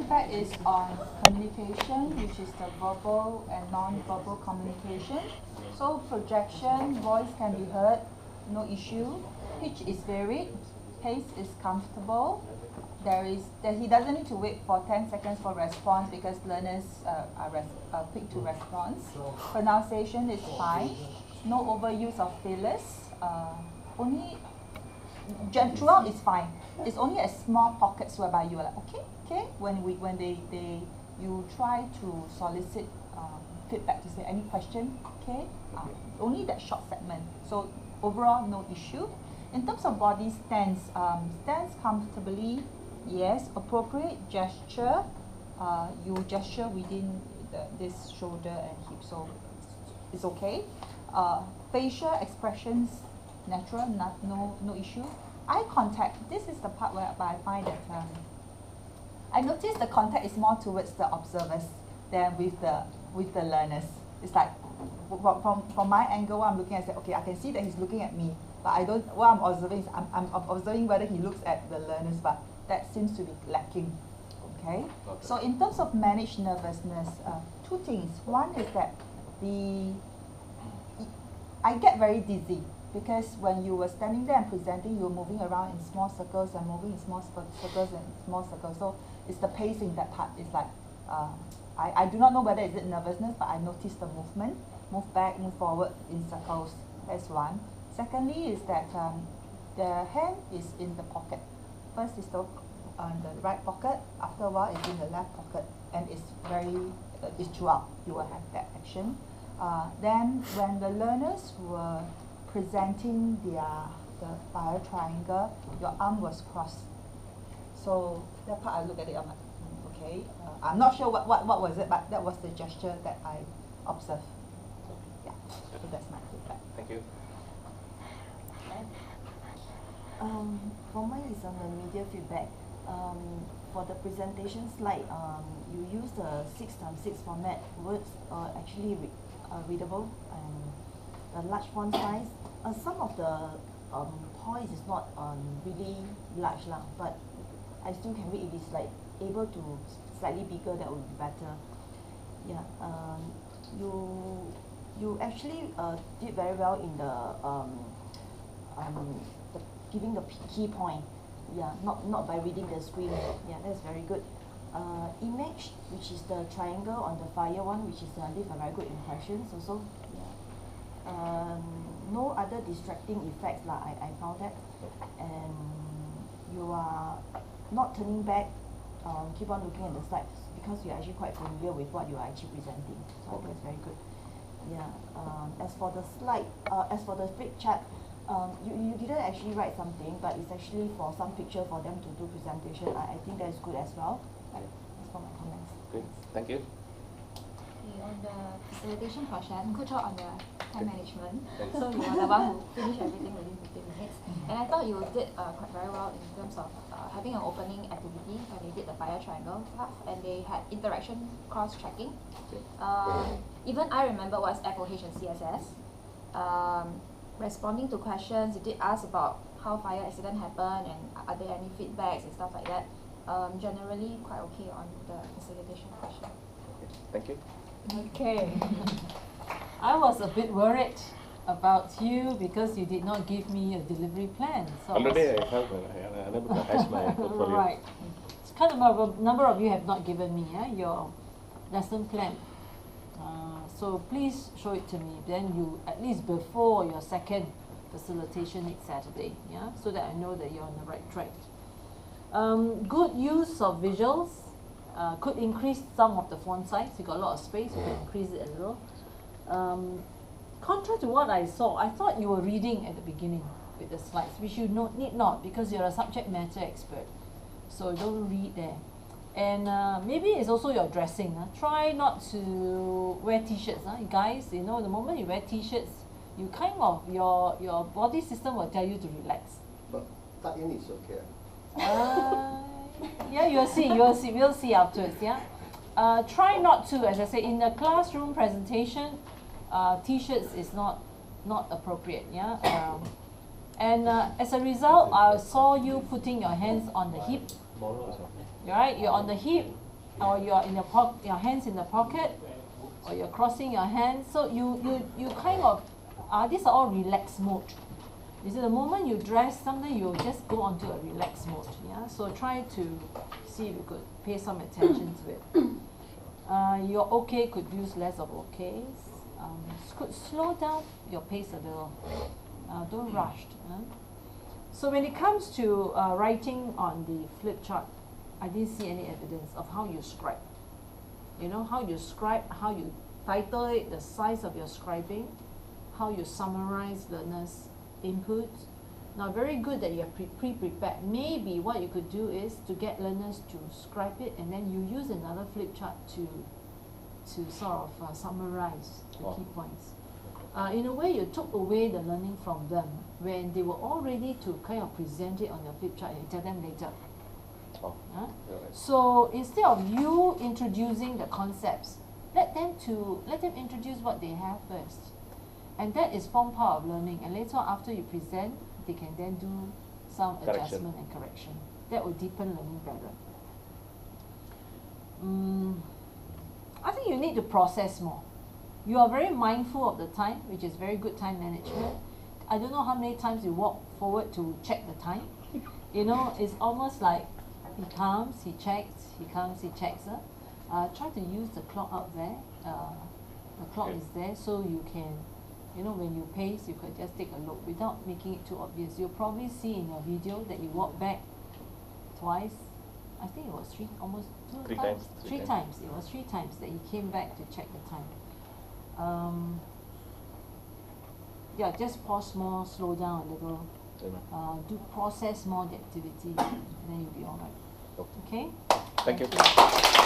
feedback is on communication, which is the verbal and non-verbal communication. So projection, voice can be heard, no issue. Pitch is varied, pace is comfortable. He doesn't need to wait for 10 seconds for response because learners are quick to response. Pronunciation is fine. No overuse of fillers. Throughout is fine. It's only a small pockets whereby you are like, okay. When you try to solicit feedback to say any question, okay. Only that short segment. So overall, no issue. In terms of body stance, stance comfortably. Yes, appropriate gesture. You gesture within this shoulder and hip, so it's okay. Facial expressions, natural, no issue. Eye contact. This is the part where I find that I notice the contact is more towards the observers than with the learners. It's like from my angle, I'm looking. I say, okay, I can see that he's looking at me, but I don't. What I'm observing is I'm observing whether he looks at the learners, but that seems to be lacking. Okay. So in terms of managed nervousness, two things. One is that I get very dizzy because when you were standing there and presenting, you were moving around in small circles and moving in small circles and small circles. So it's the pacing, that part is like I do not know whether is it nervousness, but I noticed the movement, move back, move forward in circles. That's one. Secondly is that the hand is in the pocket. First is the right pocket, after a while it's in the left pocket, and it's throughout. You will have that action. Then when the learners were presenting the fire triangle, your arm was crossed. So that part I look at it, I'm like, okay. I'm not sure what was it, but that was the gesture that I observed. Yeah, so that's my feedback. Thank you. For mine is on the media feedback. For the presentation slide, you use the 6x6 format. Words are actually readable, and the large font size. Some of the points is not really large lah, but I still can read. If it's like able to slightly bigger, that would be better. Yeah. You actually did very well in the giving the key point. Yeah, not by reading the screen. Yeah, that's very good. Image, which is the triangle on the fire one, which is leave a very good impression. So yeah. No other distracting effects lah. I found that, and you are not turning back. Keep on looking at the slides because you're actually quite familiar with what you are actually presenting. So I think it's very good. Yeah. As for the slide, as for the flip chart. You didn't actually write something, but it's actually for some picture for them to do presentation. I think that is good as well. That's for my comments. Good. Thank you. Okay, on the facilitation portion, good job on the time management. So you are the one who finished everything within 15 minutes. And I thought you did quite very well in terms of having an opening activity when they did the fire triangle stuff, and they had interaction cross-checking. Even I remember what's FOH and CSS. Responding to questions, you did ask about how fire accident happened and are there any feedbacks and stuff like that. Generally quite okay on the facilitation question. Thank you. Okay. I was a bit worried about you because you did not give me a delivery plan. So Already I have I never attached my portfolio. Right. It's kind of a number of you have not given me your lesson plan. So please show it to me. Then you, at least before your second facilitation next Saturday, yeah, so that I know that you're on the right track. Good use of visuals. Could increase some of the font size. You got a lot of space. You can increase it a little. Contrary to what I saw, I thought you were reading at the beginning with the slides, which you need not because you're a subject matter expert. So don't read there. And maybe it's also your dressing. Try not to wear t-shirts. Guys, you know, the moment you wear t-shirts, you kind of, your body system will tell you to relax. But tuck-in is okay. Yeah, we'll see afterwards, yeah. Try not to, as I say, in the classroom presentation, t-shirts is not appropriate, yeah. And as a result, I saw you putting your hands on the hip. Right, you're on the hip, or you're in your hands in the pocket, or you're crossing your hands. So you kind of, these are all relaxed mode. You see, the moment you dress, sometimes you just go onto a relaxed mode. Yeah. So try to see if you could pay some attention to it. Your okay could use less of okays. Could slow down your pace a little. Don't rush. So when it comes to writing on the flip chart, I didn't see any evidence of how you scribe. You know, how you scribe, how you title it, the size of your scribing, how you summarize learners' input. Now, very good that you have pre-prepared. Maybe what you could do is to get learners to scribe it, and then you use another flip chart to sort of summarize the key points. In a way, you took away the learning from them when they were all ready to kind of present it on your flip chart and you tell them later. Oh, right. So instead of you introducing the concepts, let them introduce what they have first. And that is form part of learning. And later on, after you present, they can then do some adjustment and correction. That will deepen learning better. I think you need to process more. You are very mindful of the time, which is very good time management. I don't know how many times you walk forward to check the time. You know, it's almost like he comes, he checks, he comes, he checks. Try to use the clock out there. The clock is there, so you can, you know, when you pace, you could just take a look without making it too obvious. You'll probably see in your video that you walk back twice. I think it was almost three times. Three times. It was 3 times that he came back to check the time. Yeah, just pause more, slow down a little. Do process more the activity, and then you'll be all right. Okay? Thank you.